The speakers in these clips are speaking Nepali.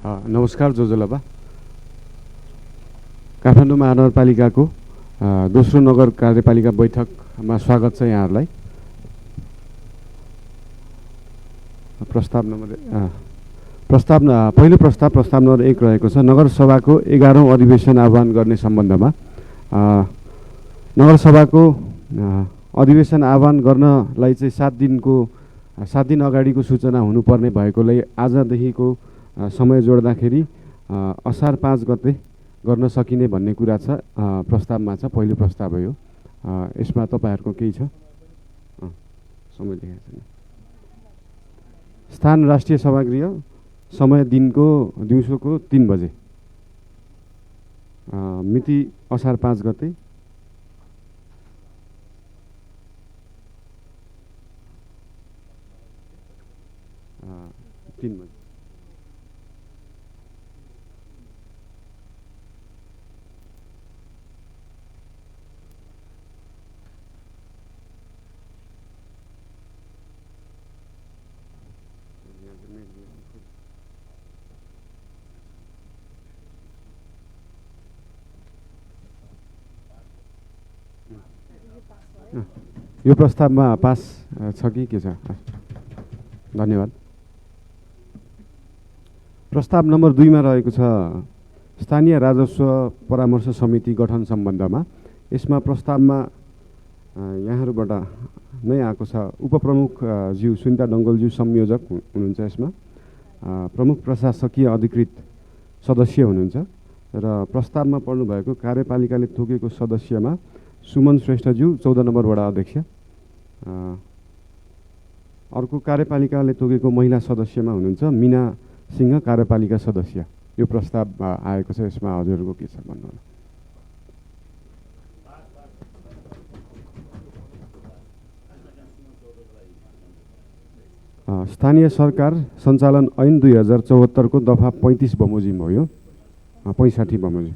नमस्कार जोजोलाबा। काठमाडौँ महानगरपालिकाको दोस्रो नगर कार्यपालिका बैठकमा स्वागत छ यहाँहरूलाई। पहिलो प्रस्ताव नम्बर 1 रहेको छ नगरसभाको 11औं अधिवेशन आह्वान गर्ने सम्बन्धमा। नगरसभाको अधिवेशन आह्वान गर्नलाई चाहिँ 7 दिन अगाडिको सूचना हुनुपर्ने भएकोले आजदेखिको समय जोड्दाखेरि असार 5 गते गर्न सकिने भन्ने कुरा छ, प्रस्तावमा छ। पहिलो प्रस्ताव हो यो। यसमा तपाईहरुको केही छ? समय लेखेको छैन। स्थान राष्ट्रिय सभागृह, समय दिउँसोको 3 बजे, मिति असार 5 गते। यो प्रस्तावमा पास छ कि के छ? धन्यवाद। प्रस्ताव नम्बर 2 मा रहेको छ स्थानीय राजस्व परामर्श समिति गठन सम्बन्धमा। यसमा प्रस्तावमा यहाँहरूबाट नै आएको छ। उपप्रमुख ज्यू सुनिता डङ्गलज्यू संयोजक हुनुहुन्छ। यसमा प्रमुख प्रशासकीय अधिकृत सदस्य हुनुहुन्छ र प्रस्तावमा पर्नु भएको कार्यपालिकाले तोकेको सदस्यमा सुमन श्रेष्ठज्यू 14 नम्बर वडा अध्यक्ष। अर्को कार्यपालिकाले तोकेको महिला सदस्यमा हुनुहुन्छ मीना सिंह, कार्यपालिका सदस्य। यो प्रस्ताव आएको छ। यसमा हजुरको के छ भन्नुहोला। स्थानीय सरकार सञ्चालन ऐन 2074 को दफा 35 बमोजिम हो। यो 65 बमोजिम।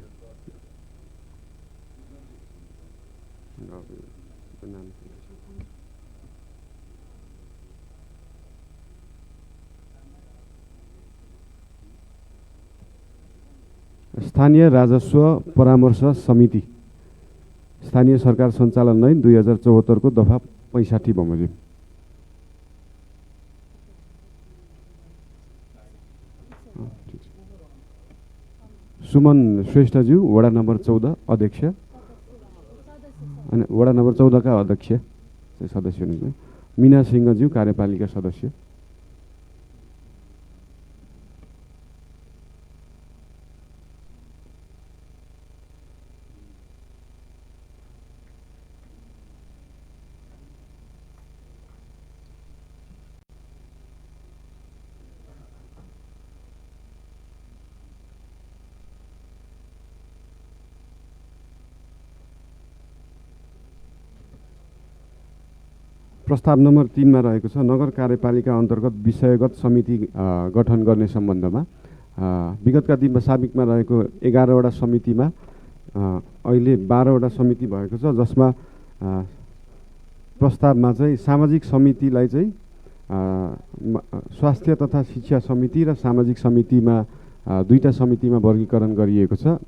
स्थानीय राजस्व परामर्श समिति, स्थानीय सरकार सञ्चालन ऐन 2074 को दफा 65 बमोजिम। सुमन श्रेष्ठज्यू वडा नम्बर 14 अध्यक्ष अनि वडा नम्बर 14 का अध्यक्ष सदस्य हुनुहुन्छ। मीना सिंहज्यू कार्यपालिका सदस्य। प्रस्ताव नम्बर 3 मा रहेको छ नगर कार्यपालिका अन्तर्गत विषयगत समिति गठन गर्ने सम्बन्धमा। विगतका दिनमा साबिकमा रहेको 11 वटा समितिमा अहिले 12 वटा समिति भएको छ, जसमा प्रस्तावमा चाहिँ सामाजिक समितिलाई चाहिँ स्वास्थ्य तथा शिक्षा समिति र सामाजिक समितिमा दुईटा समितिमा वर्गीकरण गरिएको छ।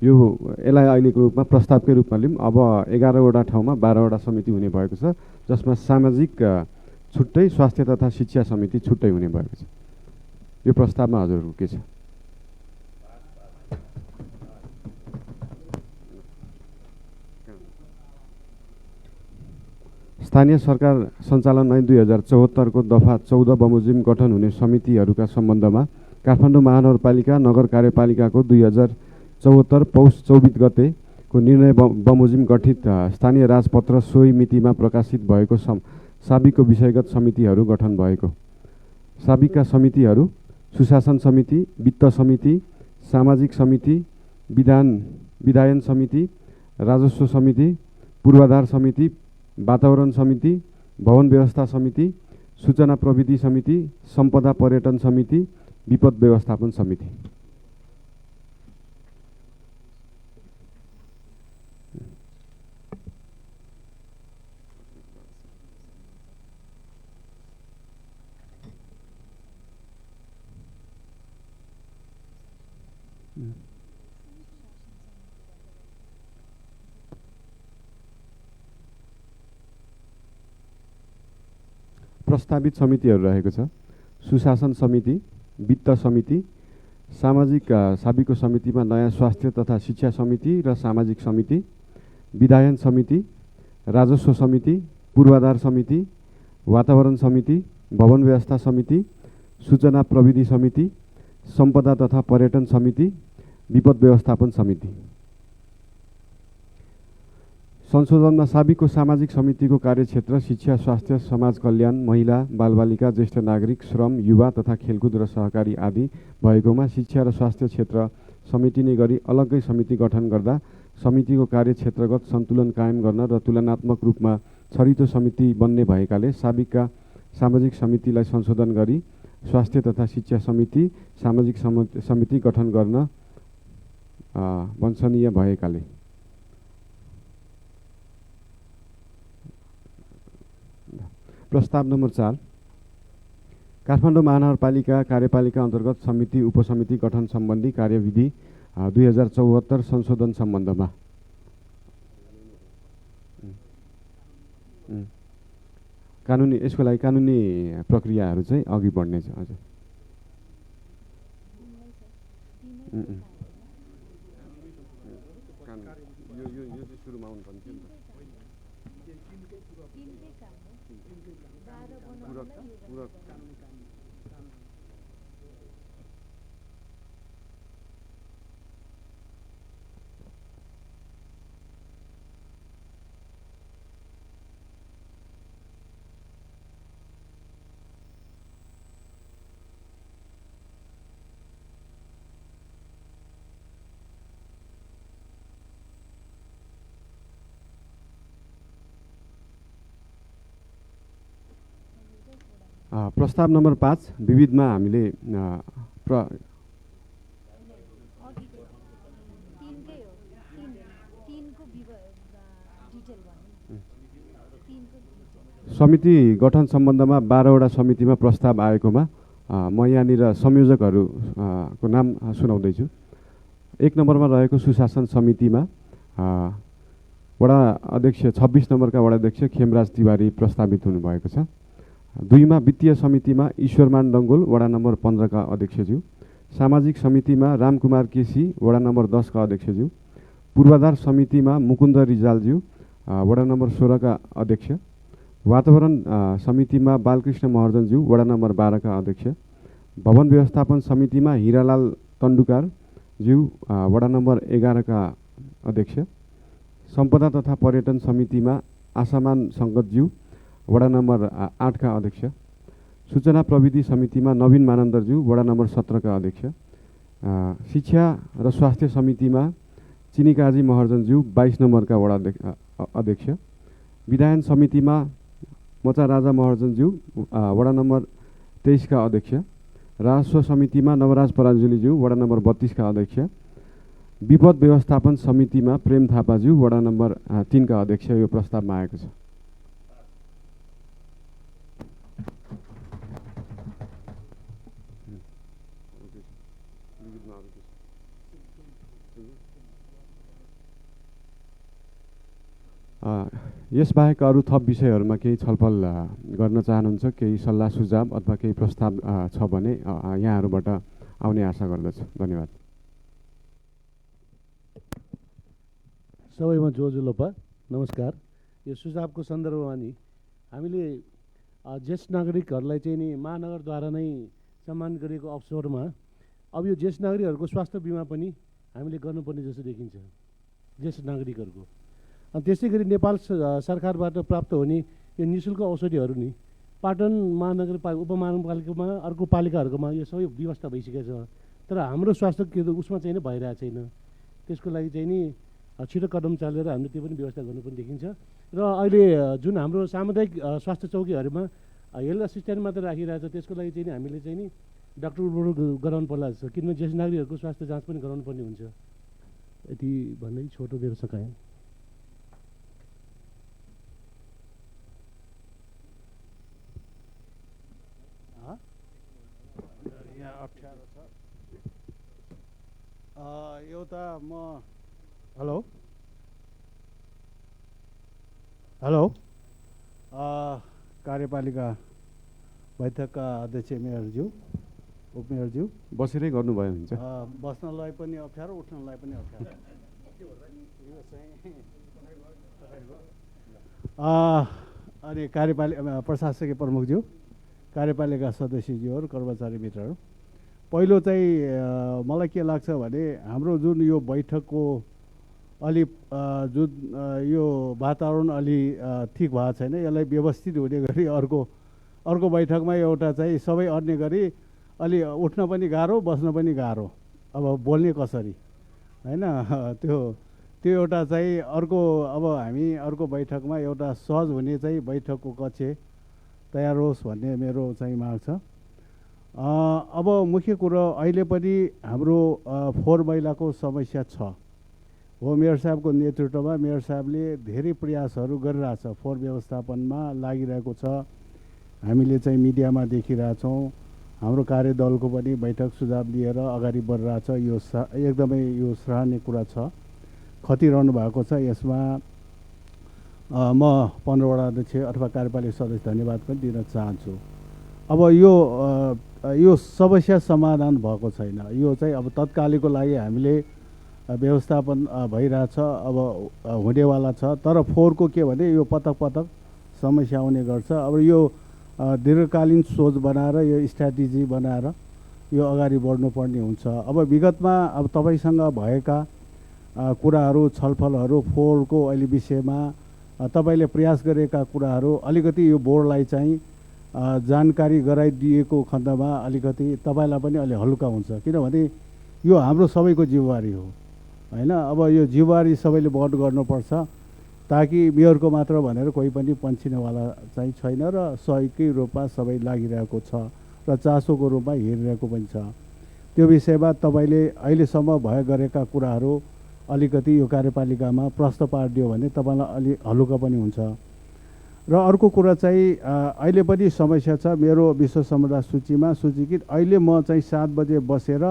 यो यसलाई अहिलेको रूपमा प्रस्तावकै रूपमा लिउँ। अब 11 वटा ठाउँमा 12 वटा समिति हुने भएको छ, जसमा सामाजिक छुट्टै, स्वास्थ्य तथा शिक्षा समिति छुट्टै हुने भएको छ। यो प्रस्तावमा हजुरको के छ? स्थानीय सरकार सञ्चालन ऐन 2074 को दफा 14 बमोजिम गठन हुने समितिहरूका सम्बन्धमा काठमाडौँ महानगरपालिका नगर कार्यपालिकाको 2074 पौष 24 गते को निर्णय बमोजिम गठित स्थानीय राजपत्र सोही मितिमा प्रकाशित भएको साबिकको विषयगत समितिहरू गठन भएको। साबिकका समितिहरू सुशासन समिति, वित्त समिति, सामाजिक समिति, विधायन समिति, राजस्व समिति, पूर्वाधार समिति, वातावरण समिति, भवन व्यवस्था समिति, सूचना प्रविधि समिति, सम्पदा पर्यटन समिति, विपद व्यवस्थापन समिति। प्रस्तावित समितिहरू रहेको छ सुशासन समिति, वित्त समिति, सामाजिक साबिको समितिमा नयाँ स्वास्थ्य तथा शिक्षा समिति र सामाजिक समिति, विधायन समिति, राजस्व समिति, पूर्वाधार समिति, वातावरण समिति, भवन व्यवस्था समिति, सूचना प्रविधि समिति, सम्पदा तथा पर्यटन समिति, विपद व्यवस्थापन समिति। संशोधनमा साबिकको सामाजिक समितिको कार्यक्षेत्र शिक्षा, स्वास्थ्य, समाज कल्याण, महिला, बालबालिका, ज्येष्ठ नागरिक, श्रम, युवा तथा खेलकुद र सहकारी आदि भएकोमा शिक्षा र स्वास्थ्य क्षेत्र समेटिने गरी अलग्गै समिति गठन गर्दा समितिको कार्यक्षेत्रगत सन्तुलन कायम गर्न र तुलनात्मक रूपमा छरितो समिति बन्ने भएकाले साबिकका सामाजिक समितिलाई संशोधन गरी स्वास्थ्य तथा शिक्षा समिति, सामाजिक समिति गठन गर्न वाञ्छनीय भएकाले। प्रस्ताव नम्बर 4 काठमाडौँ महानगरपालिका कार्यपालिका अन्तर्गत समिति उपसमिति गठन सम्बन्धी कार्यविधि 2074 संशोधन सम्बन्धमा कानुनी यसको लागि कानुनी प्रक्रियाहरू चाहिँ अघि बढ्नेछ। हजुर प्रस्ताव नम्बर 5 विविधमा हामीले समिति गठन सम्बन्धमा 12वटा समितिमा प्रस्ताव आएकोमा म यहाँनिर संयोजकहरूको नाम सुनाउँदैछु। 1 नम्बरमा रहेको सुशासन समितिमा वडा अध्यक्ष 26 नम्बरका वडा अध्यक्ष खेमराज तिवारी प्रस्तावित हुनुभएको छ। 2 मा वित्तीय समितिमा ईश्वरमान डङ्गोल वडा नम्बर 15 का अध्यक्षज्यू, सामाजिक समितिमा रामकुमार केसी वडा नम्बर 10 का अध्यक्षज्यू, पूर्वाधार समितिमा मुकुन्द रिजालज्यू वडा नम्बर 16 का अध्यक्ष, वातावरण समितिमा बालकृष्ण महर्जनज्यू वडा नम्बर 12 का अध्यक्ष, भवन व्यवस्थापन समितिमा हिरालाल तन्डुकार ज्यू वडा नम्बर 11 का अध्यक्ष, सम्पदा तथा पर्यटन समितिमा आसामान सङ्गतज्यू वडा नम्बर 8 का अध्यक्ष, सूचना प्रविधि समितिमा नवीन मानन्दरज्यू वडा नम्बर 17 का अध्यक्ष, शिक्षा र स्वास्थ्य समितिमा चिनिकाजी महर्जनज्यू 22 नम्बर का वडा अध्यक्ष, विधायन समितिमा मचा राजा महर्जनज्यू वडा नम्बर 23 का अध्यक्ष, राजस्व समितिमा नवराज पराजुलीज्यू वडा नम्बर 32 का अध्यक्ष, विपद व्यवस्थापन समितिमा प्रेम थापाज्यू वडा नम्बर 3 का अध्यक्ष यो प्रस्तावमा आएको छ। यसबाहेक अरू थप विषयहरूमा केही छलफल गर्न चाहनुहुन्छ, केही सल्लाह सुझाव अथवा केही प्रस्ताव छ भने यहाँहरूबाट आउने आशा गर्दछु। धन्यवाद। सबैमा जोजुलोपा नमस्कार। यो सुझावको सन्दर्भमा नि हामीले ज्येष्ठ नागरिकहरूलाई चाहिँ नि महानगरद्वारा नै सम्मान गरिएको अवसरमा अब यो ज्येष्ठ नागरिकहरूको स्वास्थ्य बिमा पनि हामीले गर्नुपर्ने जस्तो देखिन्छ ज्येष्ठ नागरिकहरूको। अनि त्यसै गरी नेपाल सरकारबाट प्राप्त हुने यो निःशुल्क औषधिहरू नि पाटन उपमहानगरपालिकामा अर्को पालिकाहरूकोमा यो सबै व्यवस्था भइसकेको छ, तर हाम्रो स्वास्थ्य के उसमा चाहिँ भइरहेको छैन। त्यसको लागि चाहिँ नि छिटो कदम चालेर हामीले त्यो पनि व्यवस्था गर्नु पनि देखिन्छ। र अहिले जुन हाम्रो सामुदायिक स्वास्थ्य चौकीहरूमा हेल्थ असिस्टेन्ट मात्र राखिरहेको छ, त्यसको लागि चाहिँ हामीले चाहिँ नि डाक्टरबाट गराउनु पर्ला जस्तो, किनभने ज्येष्ठ नागरिकहरूको स्वास्थ्य जाँच पनि गराउनु पर्ने हुन्छ। यति भन्दै छोटो मेरो सकाएँ। एउटा म हेलो हेलो कार्यपालिका बैठकका अध्यक्ष मेयरज्यू उपमेयरज्यू बसेरै गर्नुभयो हुन्छ। बस्नलाई पनि अप्ठ्यारो उठ्नलाई पनि अप्ठ्यारो अनि कार्यपालिका प्रशासकीय प्रमुखज्यू कार्यपालिका सदस्यज्यूहरू कर्मचारी मित्रहरू पहिलो चाहिँ मलाई के लाग्छ भने हाम्रो जुन यो बैठकको अलि जुन यो वातावरण अलि ठिक भएको छैन यसलाई व्यवस्थित हुने गरी अर्को बैठकमा एउटा चाहिँ सबै अट्ने गरी अलि उठ्न पनि गाह्रो बस्न पनि गाह्रो अब बोल्ने कसरी हैन त्यो एउटा चाहिँ अर्को अब हामी अर्को बैठकमा एउटा सहज हुने चाहिँ बैठकको कक्ष तयार होस् भन्ने मेरो चाहिँ माग छ। अब मुख्य कुरो अहिले पनि हाम्रो फोहोर मैलाको समस्या छ हो। मेयर साहबको नेतृत्वमा मेयर साहबले धेरै प्रयासहरू गरिरहेछ फोहोर व्यवस्थापनमा लागिरहेको छ। हामीले चाहिँ मिडियामा देखिरहेछौँ। हाम्रो कार्यदलको पनि बैठक सुझाव लिएर अगाडि बढिरहेछ। यो एकदमै यो सराहनीय कुरा छ। खटिरहनु भएको छ। यसमा म 15 वडा अध्यक्ष अथवा कार्यपालिका सदस्य धन्यवाद पनि दिन चाहन्छु। अब यो समस्या समाधान भएको छैन। यो चाहिँ अब तत्कालीको लागि हामीले व्यवस्थापन भइरहेछ अब हुनेवाला छ। तर फोहोरको के भने यो पटक पटक समस्या आउने गर्छ। अब यो दीर्घकालीन सोच बनाएर यो स्ट्राटेजी बनाएर यो अगाडि बढ्नुपर्ने हुन्छ। अब विगतमा अब तपाईसँग भएका कुराहरू छलफलहरू फोहोरको अहिले विषयमा तपाईँले प्रयास गरेका कुराहरू अलिकति यो बोर्डलाई चाहिँ जानकारी गराइदिएको खण्डमा अलिकति तपाईँलाई पनि अलि हल्का हुन्छ। किनभने यो हाम्रो सबैको जिम्मेवारी हो हैन। अब यो जिम्मेवारी सबैले वहन गर्नुपर्छ ताकि मेयरको मात्र भनेर कोही पनि पन्छिनेवाला चाहिँ छैन र सहयोगकै रूपमा सबै लागिरहेको छ र चासोको रूपमा हेरिरहेको पनि छ। त्यो विषयमा तपाईँले अहिलेसम्म गरेका कुराहरू अलिकति यो कार्यपालिकामा प्रश्न पारिदियो भने तपाईँलाई अलि हलुका पनि हुन्छ। र अर्को कुरा चाहिँ अहिले पनि समस्या छ मेरो विश्व समुदाय सूचीमा सूचीकृत। अहिले म चाहिँ 7 बजे बसेर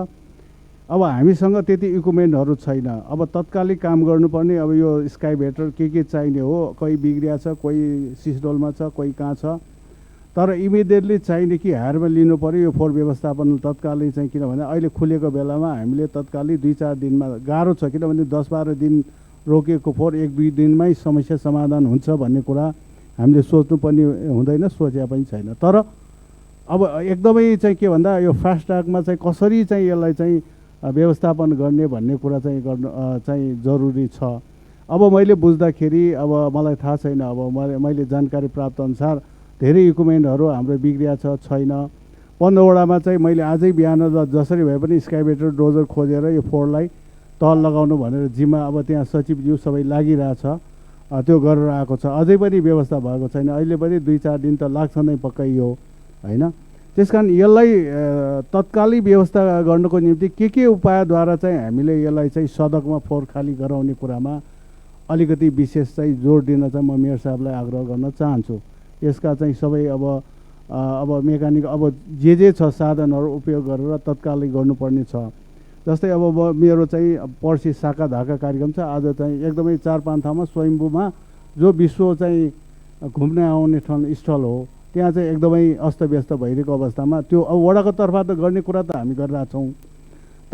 अब हामीसँग त्यति इक्विपमेन्टहरू छैन। अब तत्कालिक काम गर्नुपर्ने अब यो स्काइभेटर के चाहिने हो। कोही बिग्रिया छ, कोही सिसडोलमा छ, कोही कहाँ छ। तर इमिडिएटली चाहिने कि हायरमा लिनु पर्यो यो फोहोर व्यवस्थापन तत्कालै चाहिँ। किनभने अहिले खुलेको बेलामा हामीले तत्कालै 2-4 दिनमा गाह्रो छ। किनभने 10-12 दिन रोकेको फोहोर 1-2 दिनमै समस्या समाधान हुन्छ भन्ने कुरा हामीले सोच्नु पनि हुँदैन, सोचे पनि छैन। तर अब एकदमै चाहिँ के भन्दा यो फास्ट ट्र्याकमा चाहिँ कसरी चाहिँ यसलाई चाहिँ व्यवस्थापन गर्ने भन्ने कुरा चाहिँ गर्नु चाहिँ जरुरी छ। अब मैले बुझ्दाखेरि अब मलाई थाहा छैन। अब मैले जानकारी प्राप्त अनुसार धेरै इक्विपमेन्टहरू हाम्रो बिग्रिया छैन। 15 वडामा चाहिँ मैले आजै बिहान जसरी भए पनि स्काइभेटर डोजर खोजेर यो फोहोरलाई तल लगाउनु भनेर जिम्मा अब त्यहाँ सचिवज्यू सबै लागिरहेछ। त्यो गरेर आएको छ। अझै पनि व्यवस्था भएको छैन। अहिले पनि 2-4 दिन त लाग्छ नै पक्कै यो हैन। त्यसकारण यसलाई तत्कालै व्यवस्था गर्नको निम्ति के उपायद्वारा चाहिँ हामीले यसलाई चाहिँ सडकमा फोहोर खाली गराउने कुरामा अलिकति विशेष चाहिँ जोड दिन चाहिँ म मेयर साहबलाई आग्रह गर्न चाहन्छु। यसका चाहिँ सबै अब मेकानिक अब जे छ साधनहरू उपयोग गरेर तत्कालै गर्नुपर्ने छ। जस्तै अब मेरो चाहिँ पर्सि शाखा धाका कार्यक्रम छ। आज चाहिँ एकदमै 4-5 ठाउँमा स्वयम्भूमा जो विश्व चाहिँ घुम्न आउने स्थल हो त्यहाँ चाहिँ एकदमै अस्तव्यस्त भइरहेको अवस्थामा त्यो अब वडाको तर्फबाट गर्ने कुरा त हामी गरिरहेछौँ।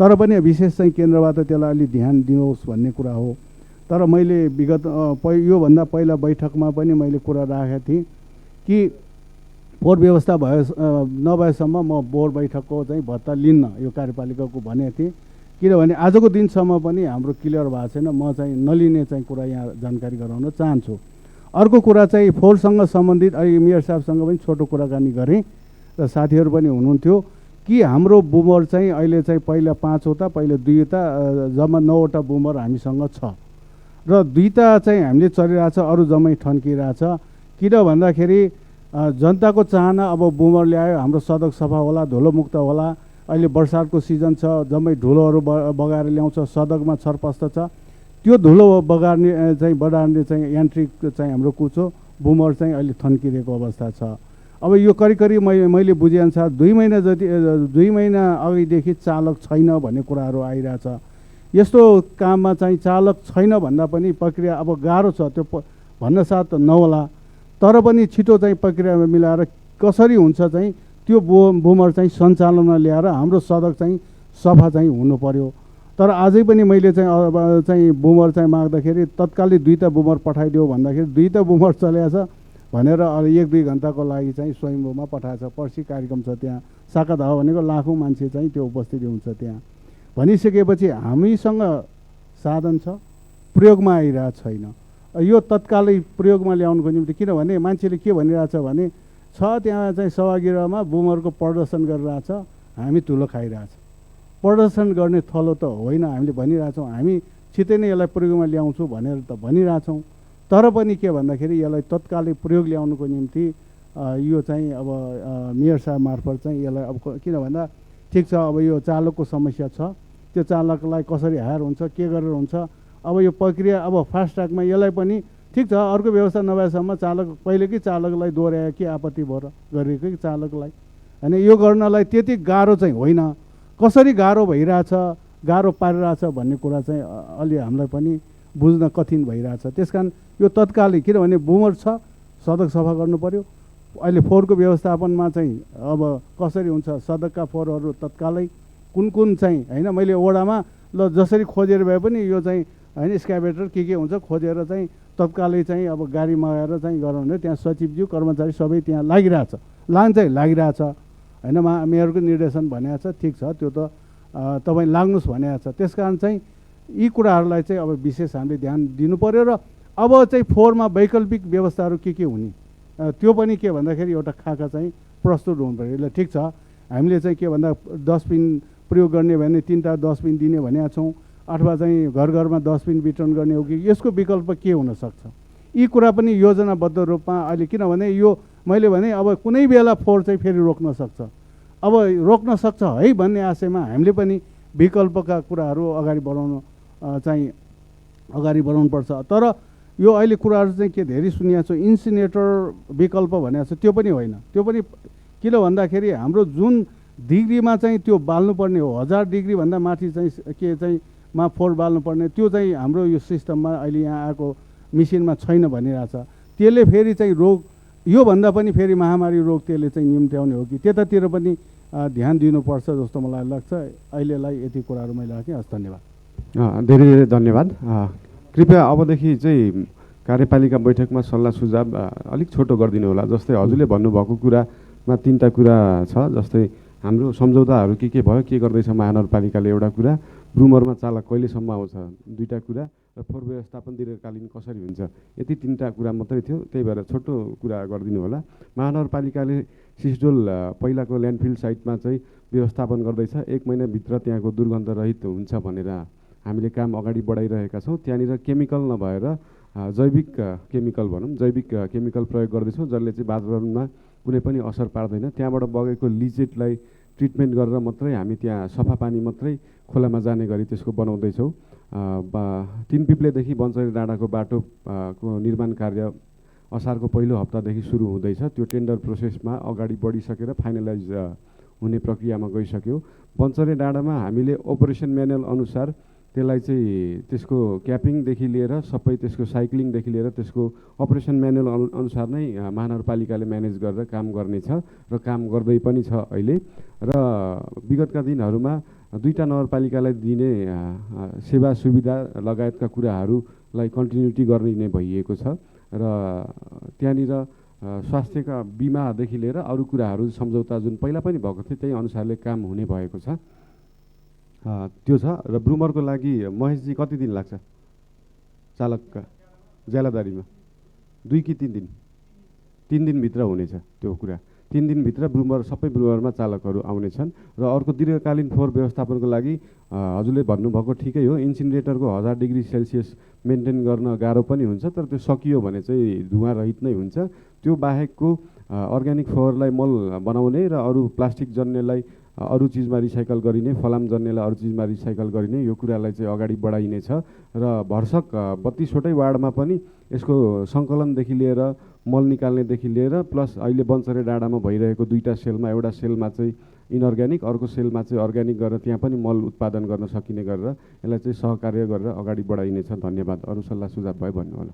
तर पनि विशेष चाहिँ केन्द्रबाट त्यसलाई अलि ध्यान दिनुहोस् भन्ने कुरा हो। तर मैले विगत योभन्दा पहिला बैठकमा पनि मैले कुरा राखेको थिएँ कि फोहोर व्यवस्था नभएसम्म म बोर्ड बैठकको चाहिँ भत्ता लिन्न यो कार्यपालिकाको भनेको थिएँ। किनभने आजको दिनसम्म पनि हाम्रो क्लियर भएको छैन। म चाहिँ नलिने चाहिँ कुरा यहाँ जानकारी गराउन चाहन्छु। अर्को कुरा चाहिँ फोहोरसँग सम्बन्धित अहिले मेयर साहबसँग पनि छोटो कुराकानी गरेँ र साथीहरू पनि हुनुहुन्थ्यो कि हाम्रो बुमर चाहिँ अहिले चाहिँ पहिला 5 वटा पहिला 2 वटा जम्मा 9 वटा बुमर हामीसँग छ र 2टा चाहिँ हामीले चलिरहेछ, अरू जम्मै ठन्किरहेछ। किन भन्दाखेरि जनताको चाहना अब बुमर ल्यायो हाम्रो सडक सफा होला, धुलोमुक्त होला। अहिले बर्सातको सिजन छ, जम्मै धुलोहरू बगाएर ल्याउँछ, सडकमा छरपस्ट छ। त्यो धुलो बगार्ने चाहिँ बढार्ने चाहिँ यान्त्रिक चाहिँ हाम्रो कुचो बुमर चाहिँ अहिले थन्किरहेको अवस्था छ। अब यो करिब मैले बुझेअनुसार 2 महिना अगाडिदेखि चालक छैन भन्ने कुराहरू आइरहेछ। यस्तो काममा चाहिँ चालक छैन भन्दा पनि प्रक्रिया अब गाह्रो छ त्यो भन्न साथ नहोला, तर पनि छिटो चाहिँ प्रक्रियामा मिलाएर कसरी हुन्छ चाहिँ त्यो बुमर चाहिँ सञ्चालनमा ल्याएर हाम्रो सडक चाहिँ सफा चाहिँ हुनु पर्यो। तर अझै पनि मैले चाहिँ अब चाहिँ बुमर चाहिँ माग्दाखेरि तत्कालै 2टा बुमर पठाइदियो भन्दाखेरि 2टा बुमर चलेको छ भनेर अहिले 1-2 घन्टाको लागि चाहिँ स्वयम्भूमा पठाएछ। पर्सि कार्यक्रम छ त्यहाँ, साकादाह भनेको लाखौँ मान्छे चाहिँ त्यो उपस्थिति हुन्छ त्यहाँ। भनिसकेपछि हामीसँग साधन छ, प्रयोगमा आइरहेको छैन। यो तत्कालै प्रयोगमा ल्याउनुको निम्ति, किनभने मान्छेले के भनिरहेछ भने छ त्यहाँ चाहिँ सभागृहमा बुमरको प्रदर्शन गरिरहेछ, हामी धुलो खाइरहेछ। प्रदर्शन गर्ने थलो त होइन, हामीले भनिरहेछौँ हामी छिटै नै यसलाई प्रयोगमा ल्याउँछु भनेर त भनिरहेछौँ। तर पनि के भन्दाखेरि यसलाई तत्कालै प्रयोग ल्याउनुको निम्ति यो चाहिँ अब मेयर साहब मार्फत चाहिँ यसलाई अब किन भन्दा ठिक छ, अब यो चालकको समस्या छ, त्यो चालकलाई कसरी हायर हुन्छ, के गरेर हुन्छ, अब यो प्रक्रिया अब फास्ट ट्र्याकमा यसलाई पनि ठिक छ, अर्को व्यवस्था नभएसम्म चालक पहिलेकै चालकलाई दोहोऱ्यायो कि आपत्ति भयो गरेकै चालकलाई होइन, यो गर्नलाई त्यति गाह्रो चाहिँ होइन। कसरी गाह्रो भइरहेछ, गाह्रो पारिरहेछ भन्ने कुरा चाहिँ अलि हामीलाई पनि बुझ्न कठिन भइरहेछ। त्यस कारण यो तत्कालै, किनभने बुमर छ, सडक सफा गर्नु पर्यो। अहिले फोहोरको व्यवस्थापनमा चाहिँ अब कसरी हुन्छ, सडकका फोहोरहरू तत्कालै कुन कुन चाहिँ होइन, मैले वडामा ल जसरी खोजेर भए पनि यो चाहिँ होइन स्क्याभेटर के हुन्छ खोजेर चाहिँ तत्कालै चाहिँ अब गाडी मगाएर चाहिँ गराउने, त्यहाँ सचिवज्यू कर्मचारी सबै त्यहाँ लागिरहेछ, लागिरहेछ होइन। मेयरको निर्देशन भनेको छ, ठिक छ, त्यो त तपाईँ लाग्नुहोस् भनेको छ। त्यस कारण चाहिँ यी कुराहरूलाई चाहिँ अब विशेष हामीले ध्यान दिनु पर्यो। र अब चाहिँ फोहोरमा वैकल्पिक व्यवस्थाहरू के हुने, त्यो पनि के भन्दाखेरि एउटा खाका चाहिँ प्रस्तुत हुनु पऱ्यो। ल ठिक छ, हामीले चाहिँ के भन्दा डस्टबिन प्रयोग गर्ने भने 3टा डस्टबिन दिने भनेका छौँ, अथवा चाहिँ घर घरमा डस्टबिन वितरण गर्ने हो कि यसको विकल्प के हुनसक्छ, यी कुरा पनि योजनाबद्ध रूपमा अहिले, किनभने यो मैले भने अब कुनै बेला फोहोर चाहिँ फेरि रोक्न सक्छ, अब रोक्न सक्छ है भन्ने आशयमा हामीले पनि विकल्पका कुराहरू अगाडि बढाउनुपर्छ। तर यो अहिले कुराहरू चाहिँ के धेरै सुनिएको छ, इन्सिनेटर विकल्प भनेको छ, त्यो पनि होइन। त्यो पनि किन भन्दाखेरि हाम्रो जुन डिग्रीमा चाहिँ त्यो बाल्नुपर्ने हो, 1000 डिग्रीभन्दा माथि चाहिँ के चाहिँ मा फोहोर बाल्नुपर्ने, त्यो चाहिँ हाम्रो यो सिस्टममा अहिले यहाँ आएको मिसिनमा छैन भनिरहेछ। त्यसले फेरि चाहिँ रोग, योभन्दा पनि फेरि महामारी रोग त्यसले चाहिँ निम्त्याउने हो कि, त्यतातिर पनि ध्यान दिनुपर्छ जस्तो मलाई लाग्छ। अहिलेलाई यति कुराहरू मैले राखेँ। हस्, धन्यवाद। धेरै धेरै धन्यवाद। कृपया अबदेखि चाहिँ कार्यपालिका बैठकमा सल्लाह सुझाव अलिक छोटो गरिदिनु होला। जस्तै हजुरले भन्नुभएको कुरामा 3टा कुरा छ, जस्तै हाम्रो सम्झौताहरू के भयो, के गर्दैछ महानगरपालिकाले, एउटा कुरा, ब्रुमरमा चालक कहिलेसम्म आउँछ 2टा कुरा, र फोहोर व्यवस्थापन दीर्घकालीन कसरी हुन्छ, यति 3टा कुरा मात्रै थियो। त्यही भएर छोटो कुरा गरिदिनु होला। महानगरपालिकाले सिसडोल पहिलाको ल्यान्डफिल साइटमा चाहिँ व्यवस्थापन गर्दैछ, 1 महिनाभित्र त्यहाँको दुर्गन्ध रहित हुन्छ भनेर हामीले काम अगाडि बढाइरहेका छौँ। त्यहाँनिर केमिकल नभएर जैविक केमिकल भनौँ, जैविक केमिकल प्रयोग गर्दैछौँ, जसले चाहिँ वातावरणमा कुनै पनि असर पार्दैन। त्यहाँबाट बगेको लिचेटलाई ट्रिटमेन्ट गरेर मात्रै हामी त्यहाँ सफा पानी मात्रै खोलामा जाने गरी त्यसको बनाउँदैछौँ। 3 पिप्लेदेखि बन्चरी डाँडाको बाटोको निर्माण कार्य असारको पहिलो हप्तादेखि सुरु हुँदैछ। त्यो टेन्डर प्रोसेसमा अगाडि बढिसकेर फाइनलाइज हुने प्रक्रियामा गइसक्यो। बन्चरे डाँडामा हामीले अपरेसन म्यानुअल अनुसार त्यसलाई चाहिँ त्यसको क्यापिङदेखि लिएर सबै त्यसको साइक्लिङदेखि लिएर त्यसको अपरेसन म्यानुअल अनुसार नै महानगरपालिकाले म्यानेज गरेर काम गर्नेछ र काम गर्दै पनि छ अहिले। र विगतका दिनहरूमा 2टा नगरपालिकालाई दिने सेवा सुविधा लगायतका कुराहरूलाई कन्टिन्युटी गर्ने भइएको छ र त्यहाँनिर स्वास्थ्यका बिमादेखि लिएर अरू कुराहरू सम्झौता जुन पहिला पनि भएको थियो त्यही अनुसारले काम हुने भएको छ, त्यो छ। र ब्रुमरको लागि महेशजी कति दिन लाग्छ चालकका ज्यालादारीमा? 2 कि 3 दिन? 3 दिनभित्र हुनेछ त्यो कुरा। 3 दिनभित्र ब्रुमर सबै ब्रुमरमा चालकहरू आउनेछन्। र अर्को दीर्घकालीन फोहोर व्यवस्थापनको लागि हजुरले भन्नुभएको ठिकै हो, इन्सिनेटरको 1000 डिग्री सेल्सियस मेन्टेन गर्न गाह्रो पनि हुन्छ, तर त्यो सकियो भने चाहिँ धुवा रहित नै हुन्छ। त्यो बाहेकको अर्ग्यानिक फोहोरलाई मल बनाउने र अरू प्लास्टिक जन्यलाई अरू चिजमा रिसाइकल गरिने, फलाम जन्यलाई अरू चिजमा रिसाइकल गरिने, यो कुरालाई चाहिँ अगाडि बढाइनेछ। र भर्सक 32वटै वार्डमा पनि यसको सङ्कलनदेखि लिएर मल निकाल्नेदेखि लिएर प्लस अहिले बन्चरे डाँडामा भइरहेको 2टा सेलमा एउटा सेलमा चाहिँ इनअर्ग्यानिक, अर्को सेलमा चाहिँ अर्ग्यानिक गरेर त्यहाँ पनि मल उत्पादन गर्न सकिने गरेर यसलाई चाहिँ सहकार्य गरेर अगाडि बढाइनेछ। धन्यवाद। अरू सल्लाह सुझाव भयो भन्नु होला।